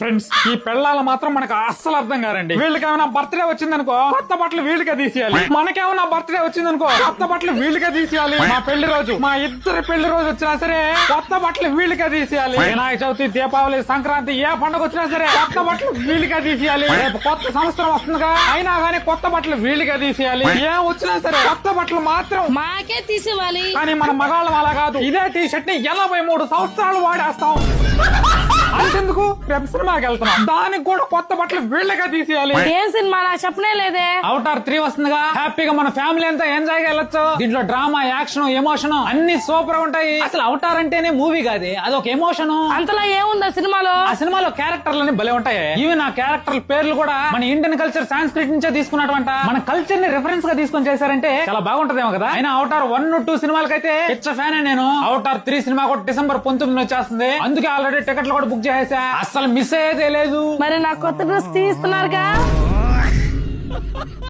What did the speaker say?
Friends, ఈ పెళ్ళాల మాత్రం మనకు అస్సలు అర్థం కారండి. వీళ్ళకి ఏమైనా బర్త్డే వచ్చిందనుకో కొత్త బట్టలు వీళ్ళకే తీసేయాలి, మనకేమైనా బర్త్డే వచ్చిందనుకో కొత్త బట్టలు వీళ్ళకే తీసేయాలి. మా పెళ్లి రోజు, మా ఇద్దరు పెళ్లి రోజు వచ్చినా సరే కొత్త బట్టలు వీళ్ళకే తీసేయాలి. వినాయక చవితి, దీపావళి, సంక్రాంతి ఏ పండుగ వచ్చినా సరే కొత్త బట్టలు వీళ్ళకే తీసేయాలి. రేపు కొత్త సంవత్సరం వస్తుందిగా, అయినా గానీ కొత్త బట్టలు వీళ్ళకే తీసేయాలి. ఏం వచ్చినా సరే కొత్త బట్టలు మాత్రం మాకే తీసేవాలి. కానీ మన మగాళ్ళం అలా కాదు. ఇదే టీ షర్ట్ ని 83 సంవత్సరాలు వాడేస్తాం. అంతెందుకు, రేపు సినిమాకి వెళ్తున్నాం, దానికి కూడా కొత్త బట్టలు వీళ్ళగా తీసేయాలి. ఏం సినిమా నాకు చెప్పనే లేదే. అవతార్ 3 వస్తుందిగా, హ్యాపీగా మన ఫ్యామిలీ అంతా ఎంజాయ్ గా వెళ్ళొచ్చు. దీంట్లో డ్రామా, యాక్షన్, ఎమోషన్ అన్ని సూపర్ ఉంటాయి. అసలు అవతార్ అంటేనే మూవీ కాదు, అదొక ఎమోషన్. అంతలా ఏముందా సినిమాలో? ఆ సినిమాలో క్యారెక్టర్లని భలే ఉంటాయి. ఇవి నా క్యారెక్టర్ పేర్లు కూడా మన ఇండియన్ కల్చర్, సాంస్క్రిట్ నుంచే తీసుకున్నటువంటి మన కల్చర్ ని రిఫరెన్స్ గా తీసుకొని చేశారంటే చాలా బాగుంటదేమో కదా. అయినా అవతార్ 1, 2 సినిమాలకైతే పిచ్చ ఫ్యాన్ నేను. అవతార్ 3 సినిమా కూడా డిసెంబర్ 19 వచ్చేస్తుంది. అందుకే ఆల్రెడీ టికెట్లు కూడా బుక్ చేసేసా. అసలు మిస్ అయ్యేదే లేదు. మరి నాకు కొత్త డ్రెస్ తీస్తున్నారుగా.